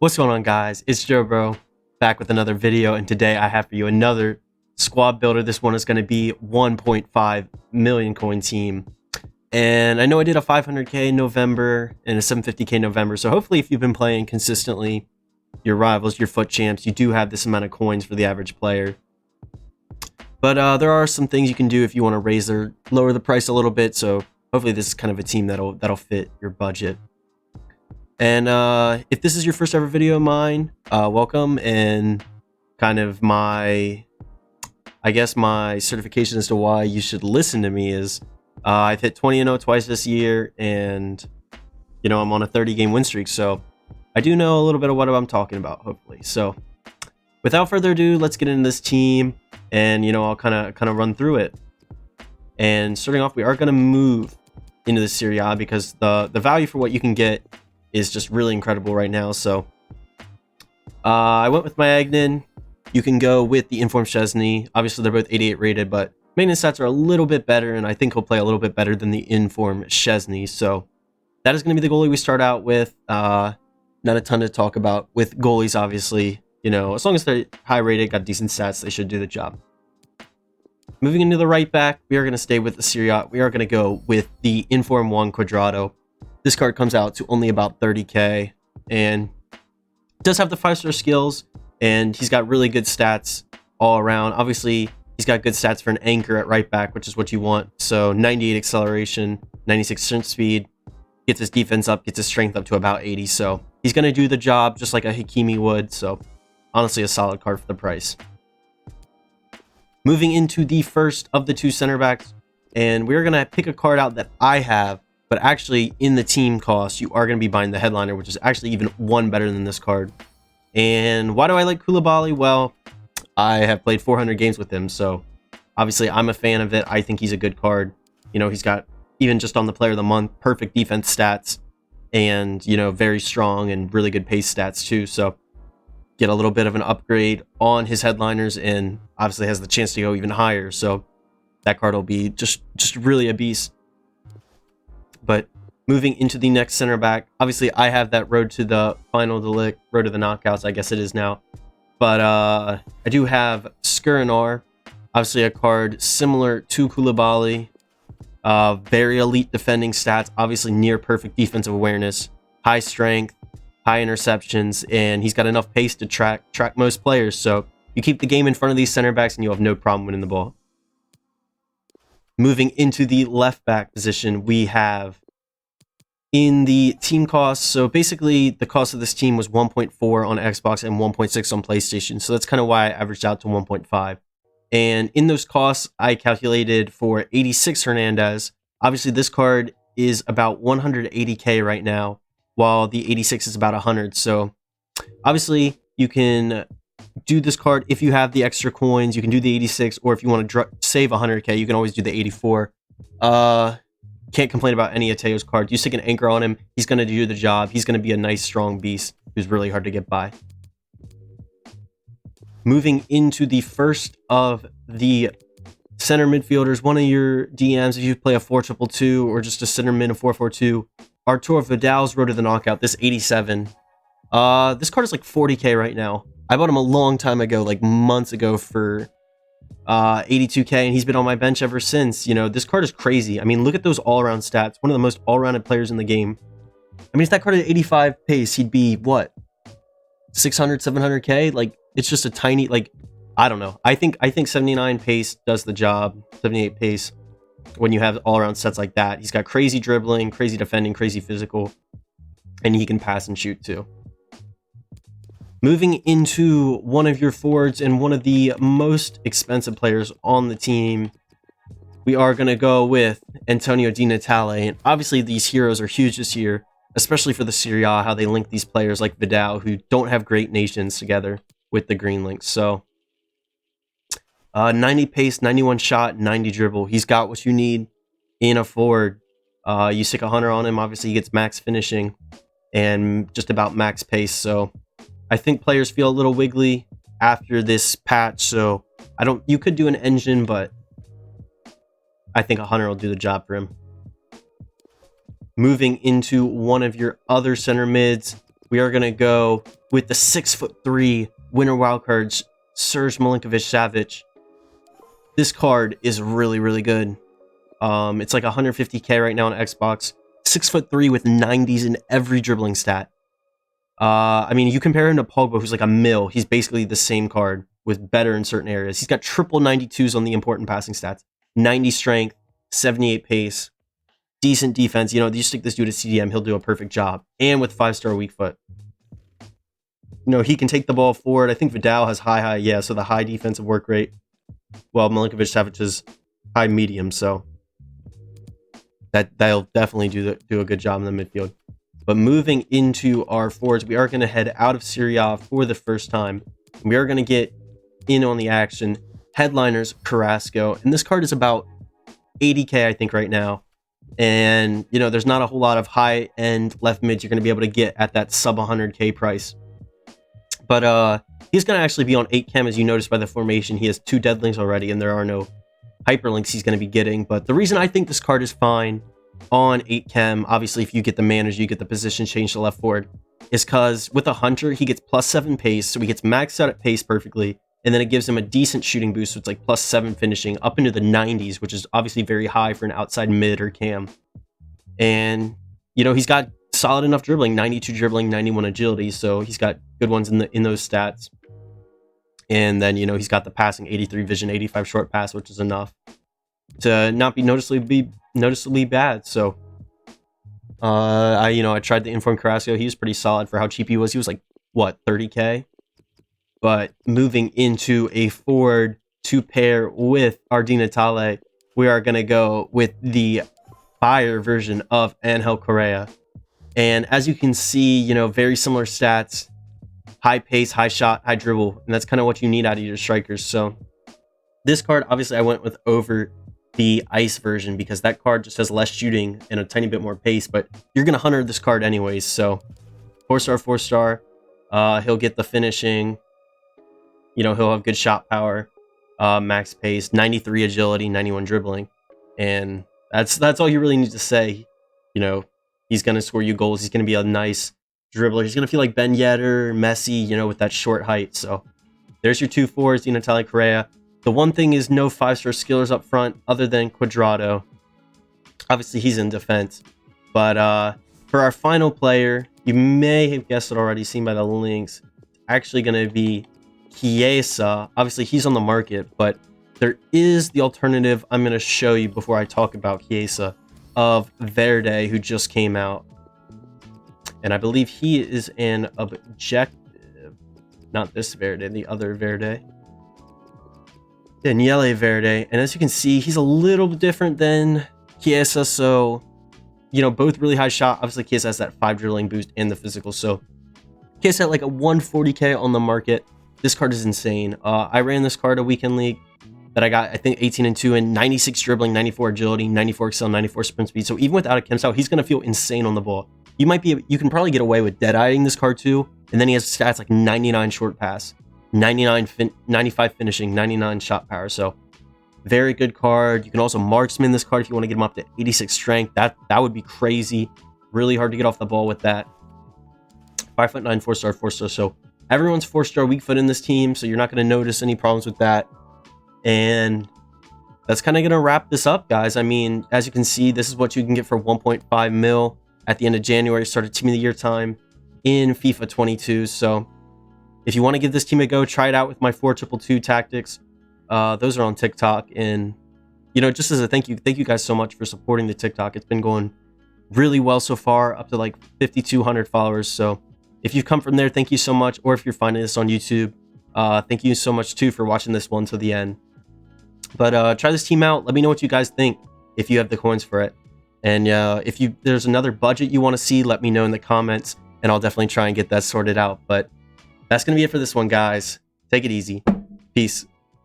What's going on, guys? It's Joe Bro back with another video, and today I have for you another squad builder. This one is going to be 1.5 million coin team, and I know I did a 500k in November and a 750k in November, so hopefully if you've been playing consistently, your rivals, your foot champs, you do have this amount of coins for the average player. But there are some things you can do if you want to lower the price a little bit, so hopefully this is kind of a team that'll fit your budget. And if this is your first ever video of mine, welcome. And kind of my certification as to why you should listen to me is I've hit 20-0 twice this year, and I'm on a 30-game win streak, so I do know a little bit of what I'm talking about, hopefully. So without further ado, let's get into this team, and I'll kind of run through it. And starting off, we are going to move into the Serie A because the value for what you can get is just really incredible right now. So I went with my Agnin. You can go with the Inform Szczesny. Obviously they're both 88 rated, but maintenance stats are a little bit better, and I think he'll play a little bit better than the Inform Szczesny. So that is going to be the goalie we start out with. Not a ton to talk about with goalies, obviously. As long as they're high rated, got decent stats, they should do the job. Moving into the right back, we are going to stay with the Serie A. We are going to go with the Inform 1 Quadrado. This card comes out to only about 30k, and does have the 5-star skills, and he's got really good stats all around. Obviously, he's got good stats for an anchor at right back, which is what you want. So 98 acceleration, 96 sprint speed, gets his defense up, gets his strength up to about 80. So he's going to do the job just like a Hakimi would. So honestly, a solid card for the price. Moving into the first of the two center backs, and we're going to pick a card out that I have, but actually in the team cost, you are going to be buying the headliner, which is actually even one better than this card. And why do I like Koulibaly? Well, I have played 400 games with him, so obviously I'm a fan of it. I think he's a good card. He's got, even just on the player of the month, perfect defense stats, and very strong and really good pace stats too. So get a little bit of an upgrade on his headliners, and obviously has the chance to go even higher. So that card will be just really a beast. But moving into the next center back, obviously I have that road to the final road to the knockouts, I guess it is now. But I do have Skriniar, obviously a card similar to Koulibaly. Very elite defending stats, obviously near perfect defensive awareness, high strength, high interceptions, and he's got enough pace to track most players. So you keep the game in front of these center backs and you'll have no problem winning the ball. Moving into the left back position, we have in the team cost. So basically the cost of this team was 1.4 on Xbox and 1.6 on PlayStation. So that's kind of why I averaged out to 1.5. And in those costs, I calculated for 86 Hernandez. Obviously this card is about 180k right now, while the 86 is about 100. So obviously you can do this card if you have the extra coins. You can do the 86, or if you want to save 100k, you can always do the 84. Can't complain about any of Teo's cards. You stick an anchor on him, he's going to do the job. He's going to be a nice strong beast who's really hard to get by. Moving into the first of the center midfielders, one of your DMs, if you play a 4-2-2 or just a center mid, a 4-4-2, Arturo Vidal's road to the knockout, this 87. This card is like 40k right now. I bought him a long time ago, like months ago, for 82k, and he's been on my bench ever since. This card is crazy. I mean, look at those all-around stats. One of the most all-rounded players in the game. I mean, if that card had 85 pace, he'd be what, 600, 700k? Like, it's just a tiny, like, I don't know. I think 79 pace does the job. 78 pace, when you have all-around sets like that. He's got crazy dribbling, crazy defending, crazy physical, and he can pass and shoot too. Moving into one of your forwards and one of the most expensive players on the team, we are going to go with Antonio Di Natale. And obviously these heroes are huge this year, especially for the Serie A, how they link these players like Vidal, who don't have great nations, together with the green links. So 90 pace, 91 shot, 90 dribble. He's got what you need in a forward. You stick a hunter on him, obviously he gets max finishing and just about max pace. So I think players feel a little wiggly after this patch, so you could do an engine, but I think a hunter will do the job for him. Moving into one of your other center mids, we are going to go with the 6'3" winter wildcards, Serge Milinkovic-Savic. This card is really, really good. It's like 150k right now on Xbox. 6'3" with 90s in every dribbling stat. I mean, you compare him to Pogba, who's like a mil. He's basically the same card with better in certain areas. He's got triple 92s on the important passing stats. 90 strength, 78 pace, decent defense. You know, you stick this dude at CDM, he'll do a perfect job. And with 5-star weak foot. You know, he can take the ball forward. I think Vidal has high, yeah, so the high defensive work rate. Well, Milinkovic-Savic is high medium, so that'll definitely do a good job in the midfield. But moving into our forwards, we are going to head out of Serie A for the first time. We are going to get in on the action. Headliners, Carrasco. And this card is about 80k, I think, right now. And, you know, there's not a whole lot of high-end left mids you're going to be able to get at that sub 100k price. But he's going to actually be on 8 chem, as you noticed by the formation. He has 2 dead links already, and there are no hyperlinks he's going to be getting. But the reason I think this card is fine on 8 chem, obviously if you get the manager, you get the position change to left forward, is because with a hunter, he gets +7 pace, so he gets maxed out at pace perfectly, and then it gives him a decent shooting boost, so it's like +7 finishing up into the 90s, which is obviously very high for an outside mid or cam. And, you know, he's got solid enough dribbling, 92 dribbling, 91 agility, so he's got good ones in those stats. And then, you know, he's got the passing, 83 vision, 85 short pass, which is enough to not be noticeably bad. So I tried the Inform Carrasco. He was pretty solid for how cheap he was. He was like, what, 30k? But moving into a forward to pair with our Di Natale, we are going to go with the fire version of Angel Correa. And as you can see, you know, very similar stats, high pace, high shot, high dribble, and that's kind of what you need out of your strikers. So this card, obviously I went with over the ice version because that card just has less shooting and a tiny bit more pace, but you're going to hunter this card anyways. So 4-star, he'll get the finishing, you know, he'll have good shot power, max pace, 93 agility, 91 dribbling. And that's all you really need to say. You know, he's going to score you goals. He's going to be a nice dribbler. He's going to feel like Ben Yedder, Messi, you know, with that short height. So there's your 2 forwards, Di Natale, Correa. The one thing is no 5-star skillers up front other than Cuadrado. Obviously, he's in defense. But for our final player, you may have guessed it already, seen by the links, it's actually going to be Chiesa. Obviously, he's on the market, but there is the alternative I'm going to show you before I talk about Chiesa of Verde, who just came out. And I believe he is an objective. Not this Verde, the other Verde. Daniele Verde. And as you can see, he's a little different than Chiesa. So, you know, both really high shot. Obviously, Chiesa has that 5 dribbling boost and the physical. So, Chiesa had like a 140k on the market. This card is insane. I ran this card a weekend league that I got, I think, 18-2 and 96 dribbling, 94 agility, 94 excel, 94 sprint speed. So even without a chem style, he's going to feel insane on the ball. You can probably get away with dead-eyeing this card too. And then he has stats like 99 short pass, 95 finishing, 99 shot power. So very good card. You can also marksman this card if you want to get him up to 86 strength. That would be crazy. Really hard to get off the ball with that. 5'9", 4-star, 4-star. So everyone's 4-star weak foot in this team. So you're not going to notice any problems with that. And that's kind of going to wrap this up, guys. I mean, as you can see, this is what you can get for 1.5 mil at the end of January. Started Team of the Year time in FIFA 22. So if you want to give this team a go, try it out with my 4-2-2 tactics. Those are on TikTok. And, you know, just as a thank you guys so much for supporting the TikTok. It's been going really well so far, up to like 5,200 followers. So if you've come from there, thank you so much. Or if you're finding this on YouTube, thank you so much too for watching this one to the end. But try this team out. Let me know what you guys think if you have the coins for it. And if there's another budget you want to see, let me know in the comments, and I'll definitely try and get that sorted out. But that's going to be it for this one, guys. Take it easy. Peace.